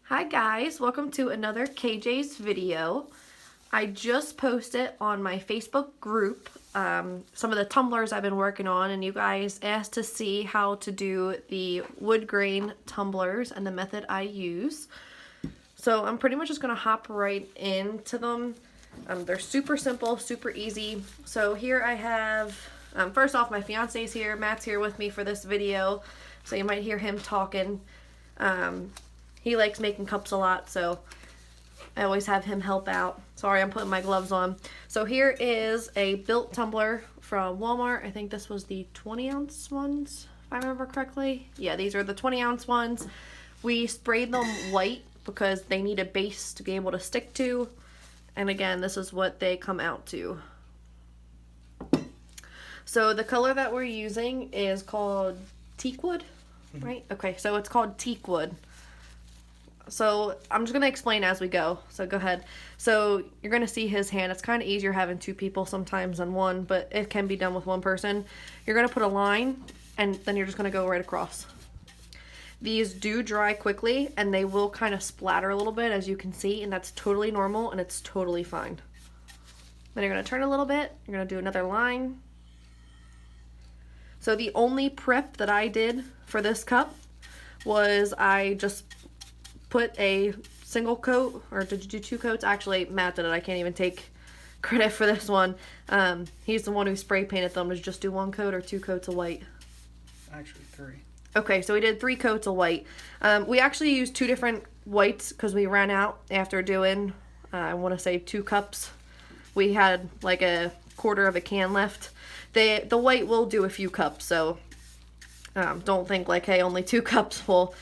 Hi guys, welcome to another KJ's video. I just posted on my Facebook group some of the tumblers I've been working on, and you guys asked to see how to do the wood grain tumblers and the method I use. So I'm pretty much just going to hop right into them. They're super simple, super easy. So here I have, first off, my fiance's here. Matt's here with me for this video, so you might hear him talking. He likes making cups a lot, so I always have him help out. Sorry, I'm putting my gloves on. So here is a built tumbler from Walmart. I think this was the 20-ounce ones, if I remember correctly. Yeah, these are the 20-ounce ones. We sprayed them white because they need a base to be able to stick to. And again, this is what they come out to. So the color that we're using is called teak wood, right? Okay, so it's called teak wood. So I'm just going to explain as we go. So go ahead. So you're going to see his hand. It's kind of easier having two people sometimes than one, but it can be done with one person. You're going to put a line, and then you're just going to go right across. These do dry quickly, and they will kind of splatter a little bit, as you can see, and that's totally normal, and it's totally fine. Then you're going to turn a little bit. You're going to do another line. So the only prep that I did for this cup was I just put a single coat, or did you do two coats? Actually, Matt did it. I can't even take credit for this one. He's the one who spray painted them. Did you just do one coat or two coats of white? Actually, three. Okay, so we did 3 coats of white. We actually used 2 different whites because we ran out after doing, I want to say 2 cups. We had like a quarter of a can left. The white will do a few cups, so don't think like, hey, only 2 cups will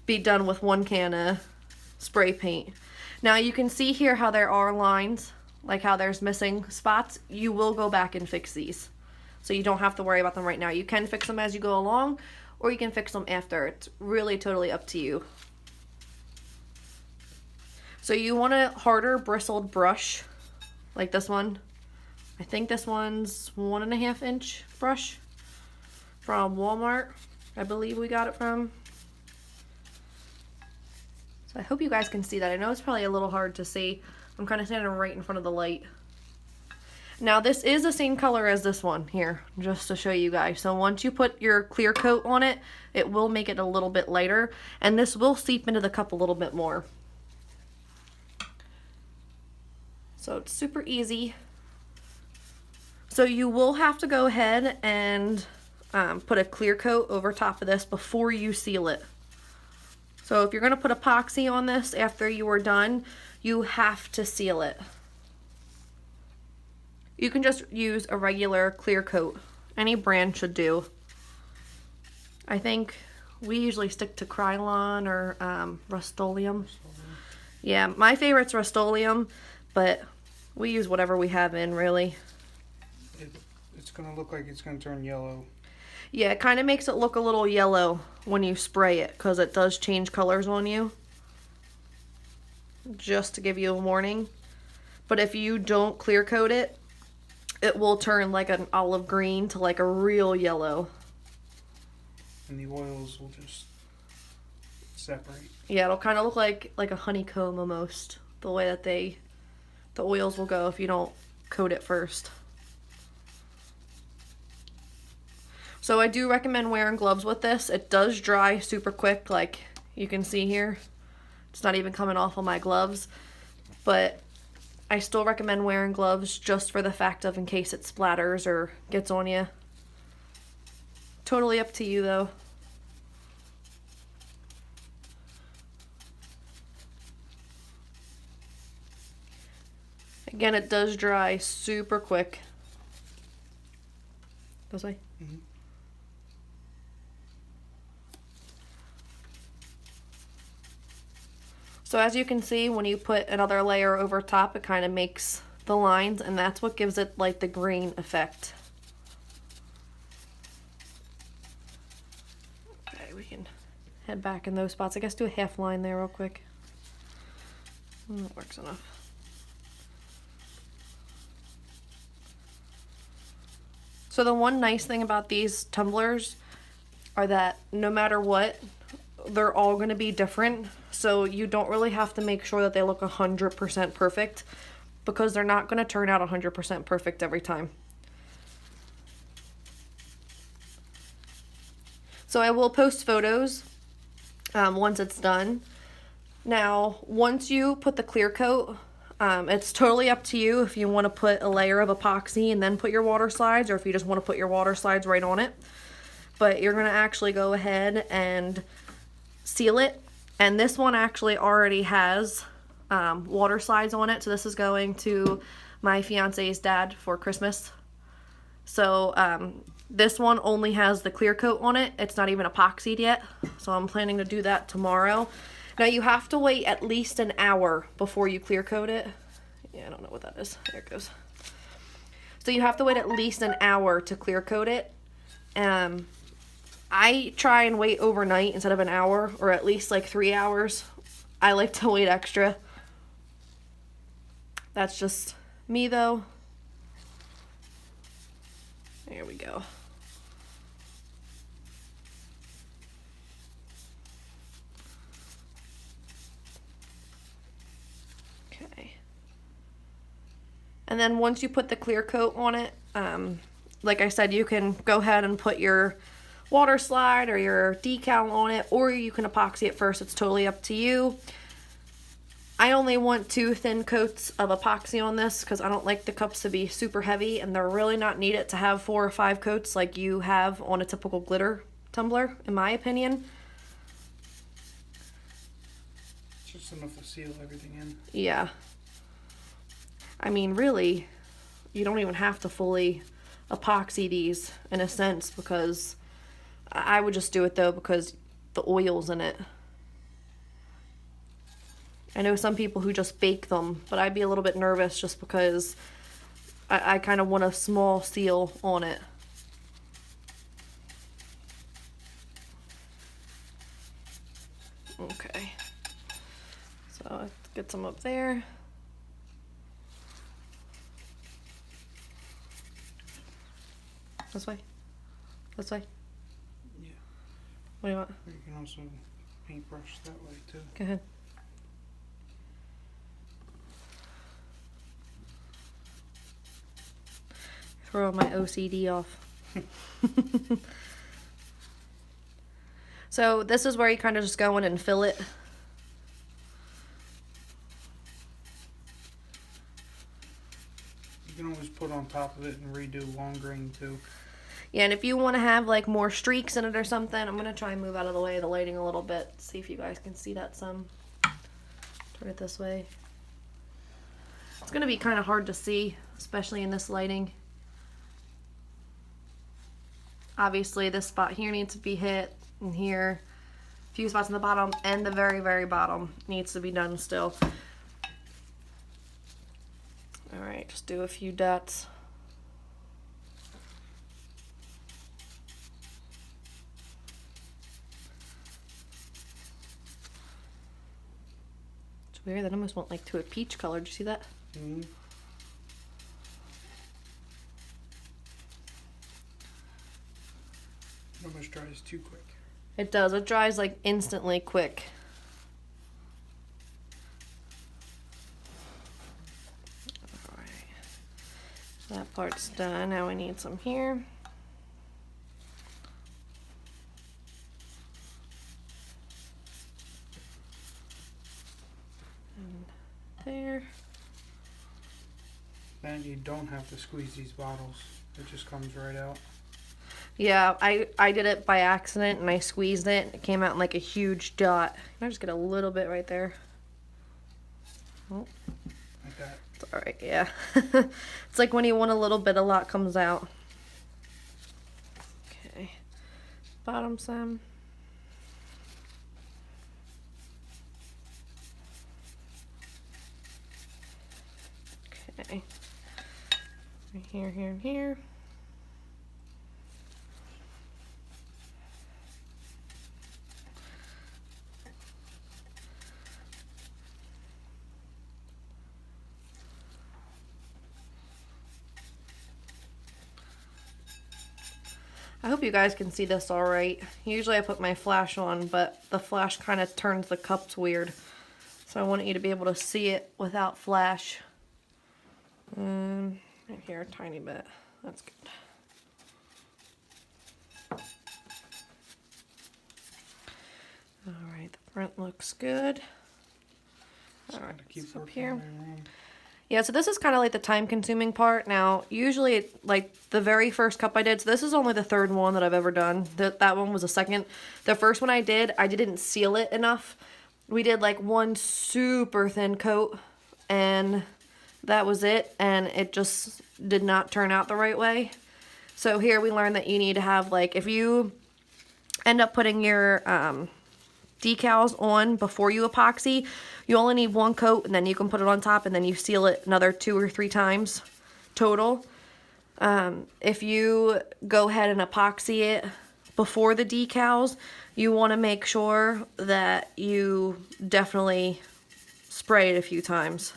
be done with 1 can of spray paint. Now you can see here how there are lines, like how there's missing spots. You will go back and fix these, so you don't have to worry about them right now. You can fix them as you go along, or you can fix them after. It's really totally up to you. So you want a harder bristled brush like this one. I think this one's 1.5 inch brush from Walmart. I believe we got it from. I hope you guys can see that. I know it's probably a little hard to see. I'm kind of standing right in front of the light. Now this is the same color as this one here, just to show you guys. So once you put your clear coat on it, it will make it a little bit lighter, and this will seep into the cup a little bit more. So it's super easy. So you will have to go ahead and put a clear coat over top of this before you seal it. So if you're going to put epoxy on this after you are done, you have to seal it. You can just use a regular clear coat. Any brand should do. I think we usually stick to Krylon or Rust-Oleum. Yeah, my favorite's Rust-Oleum, but we use whatever we have in, really. It's going to look like it's going to turn yellow. Yeah, it kind of makes it look a little yellow when you spray it, because it does change colors on you. Just to give you a warning. But if you don't clear coat it, it will turn like an olive green to like a real yellow. And the oils will just separate. Yeah, it'll kind of look like a honeycomb almost. The way that the oils will go if you don't coat it first. So I do recommend wearing gloves with this. It does dry super quick, like you can see here. It's not even coming off of my gloves, but I still recommend wearing gloves just for the fact of in case it splatters or gets on you. Totally up to you though. Again, it does dry super quick. Does it? Mm-hmm. So as you can see, when you put another layer over top, it kind of makes the lines, and that's what gives it like the green effect. Okay, we can head back in those spots. I guess do a half line there real quick. That works enough. So the one nice thing about these tumblers are that no matter what, they're all going to be different. So you don't really have to make sure that they look 100% perfect, because they're not going to turn out 100% perfect every time. So I will post photos once it's done. Now, once you put the clear coat, it's totally up to you if you want to put a layer of epoxy and then put your water slides, or if you just want to put your water slides right on it. But you're going to actually go ahead and seal it. And this one actually already has water slides on it. So this is going to my fiance's dad for Christmas. So this one only has the clear coat on it. It's not even epoxied yet. So I'm planning to do that tomorrow. Now you have to wait at least an hour before you clear coat it. Yeah, I don't know what that is. There it goes. So you have to wait at least an hour to clear coat it. I try and wait overnight instead of an hour, or at least like 3 hours. I like to wait extra. That's just me though. There we go. Okay. And then once you put the clear coat on it, like I said, you can go ahead and put your water slide or your decal on it, or you can epoxy it first. It's totally up to you. I only want 2 thin coats of epoxy on this because I don't like the cups to be super heavy, and they're really not needed to have 4 or 5 coats like you have on a typical glitter tumbler, in my opinion. Just enough to seal everything in. Yeah. I mean, really, you don't even have to fully epoxy these in a sense, because I would just do it though because the oil's in it. I know some people who just bake them, but I'd be a little bit nervous just because I kind of want a small seal on it. Okay. So let's get some up there. This way? This way? Yeah. What do you want? You can also paintbrush that way too. Go ahead. Throw my OCD off. So this is where you kind of just go in and fill it. You can always put on top of it and redo Woodgrain too. Yeah, and if you want to have like more streaks in it or something, I'm going to try and move out of the way of the lighting a little bit. See if you guys can see that some. Turn it this way. It's going to be kind of hard to see, especially in this lighting. Obviously, this spot here needs to be hit, and here, a few spots on the bottom, and the very, very bottom needs to be done still. Alright, just do a few dots. It's weird, that almost went like to a peach color. Did you see that? Mm-hmm. It almost dries too quick. It does. It dries like instantly quick. Alright. That part's done. Now we need some here. And there. Then you don't have to squeeze these bottles. It just comes right out. Yeah, I did it by accident and I squeezed it. It came out in like a huge dot. Can I just get a little bit right there? Oh. Like that. It's alright, yeah. It's like when you want a little bit, a lot comes out. Okay. Bottom some. Okay. Right here, here, and here. I hope you guys can see this all right. Usually I put my flash on, but the flash kind of turns the cups weird. So I want you to be able to see it without flash. Right here a tiny bit. That's good. All right, the front looks good. All right, keep up here. Yeah, so this is kind of like the time-consuming part. Now, usually, like the very first cup I did, so this is only the third one that I've ever done. That one was the second. The first one I didn't seal it enough. We did like one super thin coat, and that was it. And it just did not turn out the right way. So here we learned that you need to have, like, if you end up putting your decals on before you epoxy, you only need one coat, and then you can put it on top, and then you seal it another 2 or 3 times total. If you go ahead and epoxy it before the decals, you want to make sure that you definitely spray it a few times.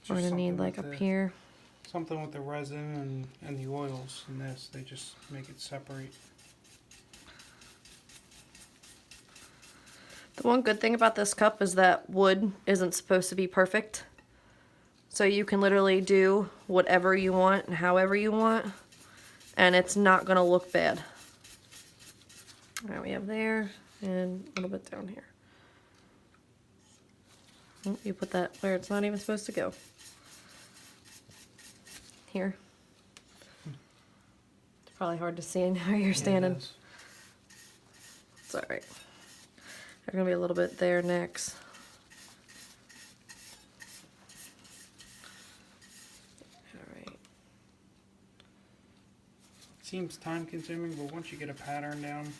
We're going to need like up here. Something with the resin and the oils in this, they just make it separate. The one good thing about this cup is that wood isn't supposed to be perfect. So you can literally do whatever you want and however you want, and it's not going to look bad. All right, we have there and a little bit down here. Oh, you put that where it's not even supposed to go. Here. It's probably hard to see where you're standing. Yeah, it's alright. There's going to be a little bit there next. Alright. Seems time consuming, but once you get a pattern down.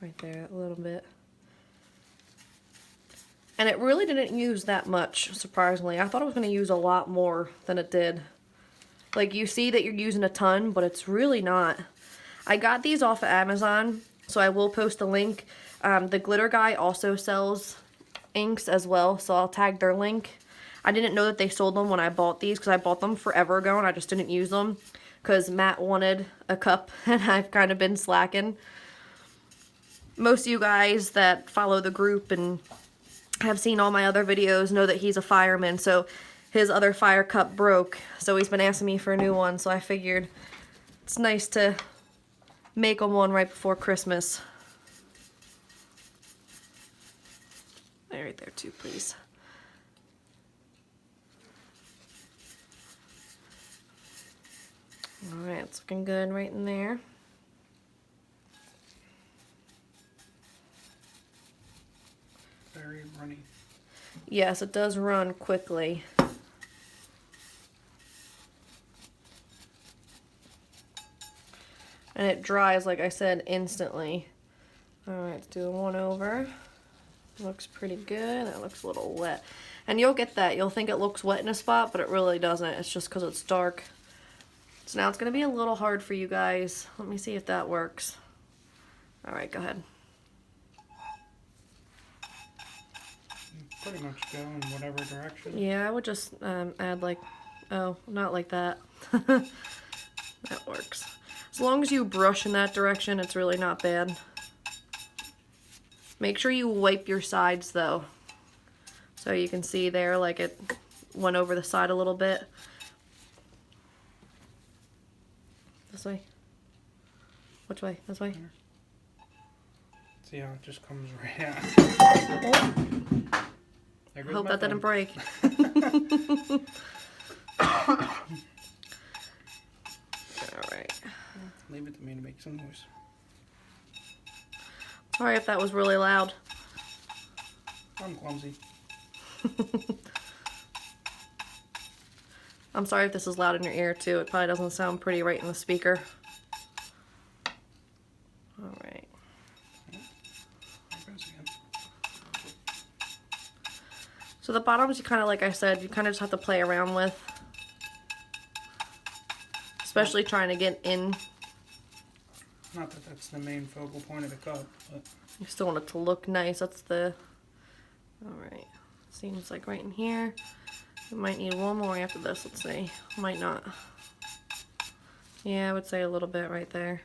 Right there, a little bit. And it really didn't use that much, surprisingly. I thought it was going to use a lot more than it did. Like, you see that you're using a ton, but it's really not. I got these off of Amazon, so I will post a link. The Glitter Guy also sells inks as well, so I'll tag their link. I didn't know that they sold them when I bought these, because I bought them forever ago, and I just didn't use them, because Matt wanted a cup, and I've kind of been slacking. Most of you guys that follow the group and have seen all my other videos know that he's a fireman, so his other fire cup broke, so he's been asking me for a new one, so I figured it's nice to make him one right before Christmas. Right there too, please. Alright, it's looking good right in there. Very runny. Yes, it does run quickly. And it dries, like I said, instantly. Alright, let's do one over. Looks pretty good. That looks a little wet. And you'll get that. You'll think it looks wet in a spot, but it really doesn't. It's just because it's dark. So now it's going to be a little hard for you guys. Let me see if that works. Alright, go ahead. Pretty much go in whatever direction. Yeah, I would just add like, oh, not like that. That works. As long as you brush in that direction, it's really not bad. Make sure you wipe your sides though. So you can see there, like it went over the side a little bit. This way. Which way? This way? See how it just comes right out. Oh. I hope that didn't break. Alright. Leave it to me to make some noise. Sorry if that was really loud. I'm clumsy. I'm sorry if this is loud in your ear too. It probably doesn't sound pretty right in the speaker. Alright. So the bottoms, you kind of, like I said, you kind of just have to play around with. Especially trying to get in. Not that that's the main focal point of the cup, but You still want it to look nice. That's the Alright, seems like right in here. We might need one more after this, let's see. Might not. Yeah, I would say a little bit right there.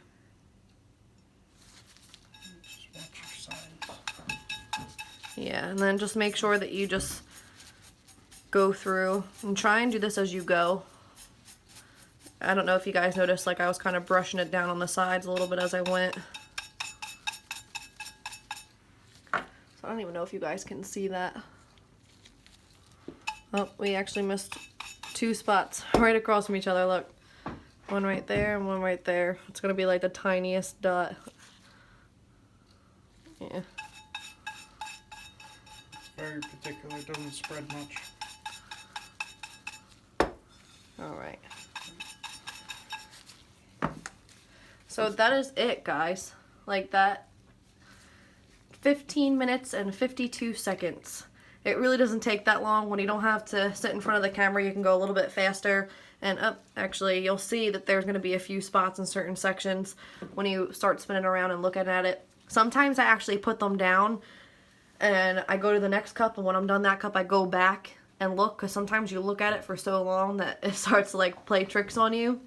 Just watch your sides. Yeah, and then just make sure that you just go through and try and do this as you go. I don't know if you guys noticed, like I was kind of brushing it down on the sides a little bit as I went. So I don't even know if you guys can see that. Oh, we actually missed 2 spots right across from each other, look. One right there and one right there. It's gonna be like the tiniest dot. Yeah. It's very particular, it doesn't spread much. Alright. So that is it, guys. Like that. 15 minutes and 52 seconds. It really doesn't take that long. When you don't have to sit in front of the camera, you can go a little bit faster. And actually, you'll see that there's going to be a few spots in certain sections when you start spinning around and looking at it. Sometimes I actually put them down and I go to the next cup, and when I'm done that cup, I go back and look, because sometimes you look at it for so long that it starts to like play tricks on you.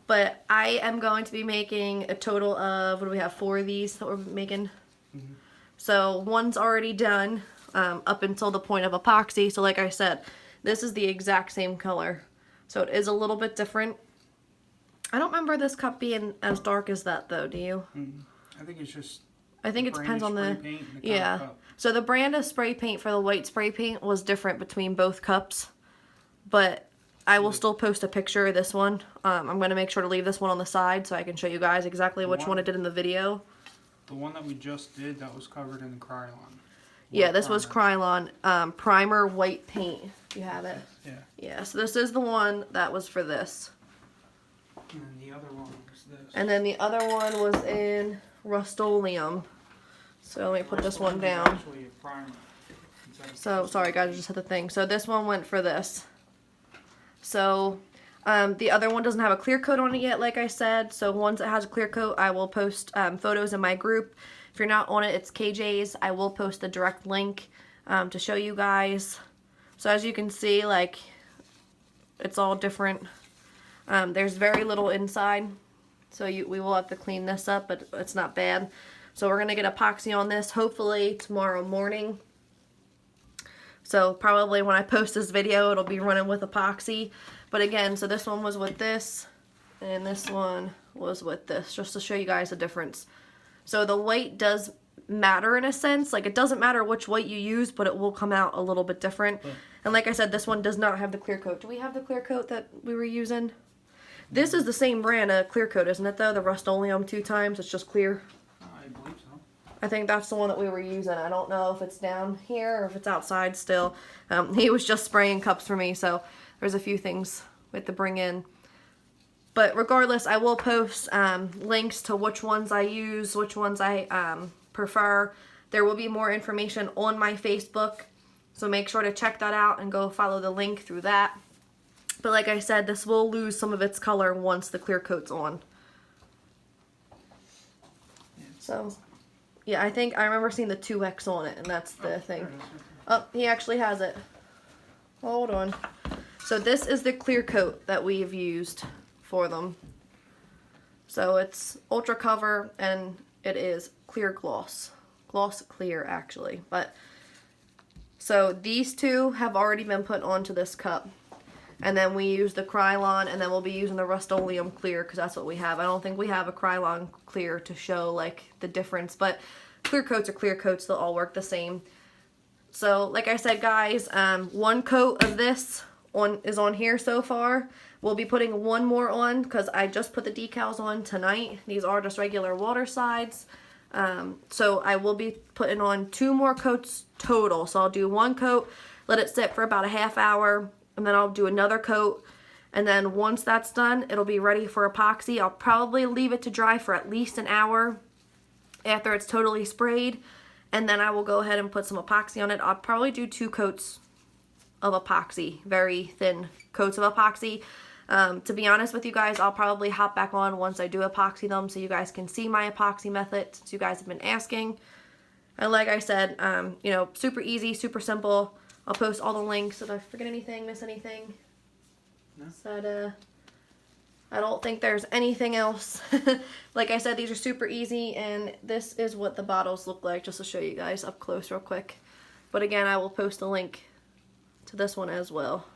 But I am going to be making a total of, what do we have, 4 of these that we're making? Mm-hmm. So one's already done up until the point of epoxy. So like I said, this is the exact same color. So it is a little bit different. I don't remember this cup being as dark as that though, do you? I think it's just... I think it depends on the... Yeah. Cup. So the brand of spray paint for the white spray paint was different between both cups. But I will still post a picture of this one. I'm going to make sure to leave this one on the side so I can show you guys exactly which one I did in the video. The one that we just did, that was covered in Krylon. Yeah, this was Krylon primer white paint. You have it? Yeah. Yeah, so this is the one that was for this. And then the other one was this. And then the other one was in Rust-Oleum. So let me put this one down. Actually a primer. So, sorry guys, I just had the thing. So this one went for this. So, the other one doesn't have a clear coat on it yet, like I said. So once it has a clear coat, I will post photos in my group. If you're not on it, it's KJ's. I will post the direct link to show you guys. So as you can see, like, it's all different. There's very little inside. So we will have to clean this up, but it's not bad. So we're going to get epoxy on this hopefully tomorrow morning. So probably when I post this video, it'll be running with epoxy. But again, so this one was with this, and this one was with this, just to show you guys the difference. So the white does matter in a sense. Like, it doesn't matter which white you use, but it will come out a little bit different. Yeah. And like I said, this one does not have the clear coat. Do we have the clear coat that we were using? This is the same brand of clear coat, isn't it though? The Rust-Oleum 2 times, it's just clear. I believe so. I think that's the one that we were using. I don't know if it's down here or if it's outside still. He was just spraying cups for me, so there's a few things we have to bring in. But regardless, I will post links to which ones I use, which ones I prefer. There will be more information on my Facebook, so make sure to check that out and go follow the link through that. But like I said, this will lose some of its color once the clear coat's on. So, yeah, I think I remember seeing the 2X on it, and that's the thing. Oh, he actually has it. Hold on. So this is the clear coat that we've used for them. So it's ultra cover, and it is clear gloss. Gloss clear, actually. But so these two have already been put onto this cup. And then we use the Krylon, and then we'll be using the Rust-Oleum clear because that's what we have. I don't think we have a Krylon clear to show like the difference, but clear coats are clear coats. They'll all work the same. So like I said, guys, 1 coat of this is on here so far. We'll be putting 1 more on because I just put the decals on tonight. These are just regular water sides. So I will be putting on 2 more coats total. So I'll do 1 coat, let it sit for about a half hour, and then I'll do another coat. And then once that's done, it'll be ready for epoxy. I'll probably leave it to dry for at least an hour after it's totally sprayed. And then I will go ahead and put some epoxy on it. I'll probably do 2 coats of epoxy, very thin coats of epoxy. To be honest with you guys, I'll probably hop back on once I do epoxy them so you guys can see my epoxy method since you guys have been asking. And like I said, you know, super easy, super simple. I'll post all the links. Did I forget anything, miss anything? No. Said, I don't think there's anything else. Like I said, these are super easy, and this is what the bottles look like, just to show you guys up close real quick. But again, I will post a link to this one as well.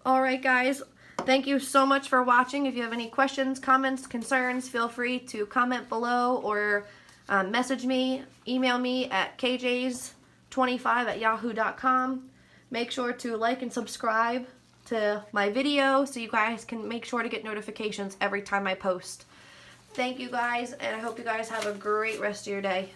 Alright guys, thank you so much for watching. If you have any questions, comments, concerns, feel free to comment below or message me, email me at kjs25@yahoo.com. Make sure to like and subscribe to my video so you guys can make sure to get notifications every time I post. Thank you guys, and I hope you guys have a great rest of your day.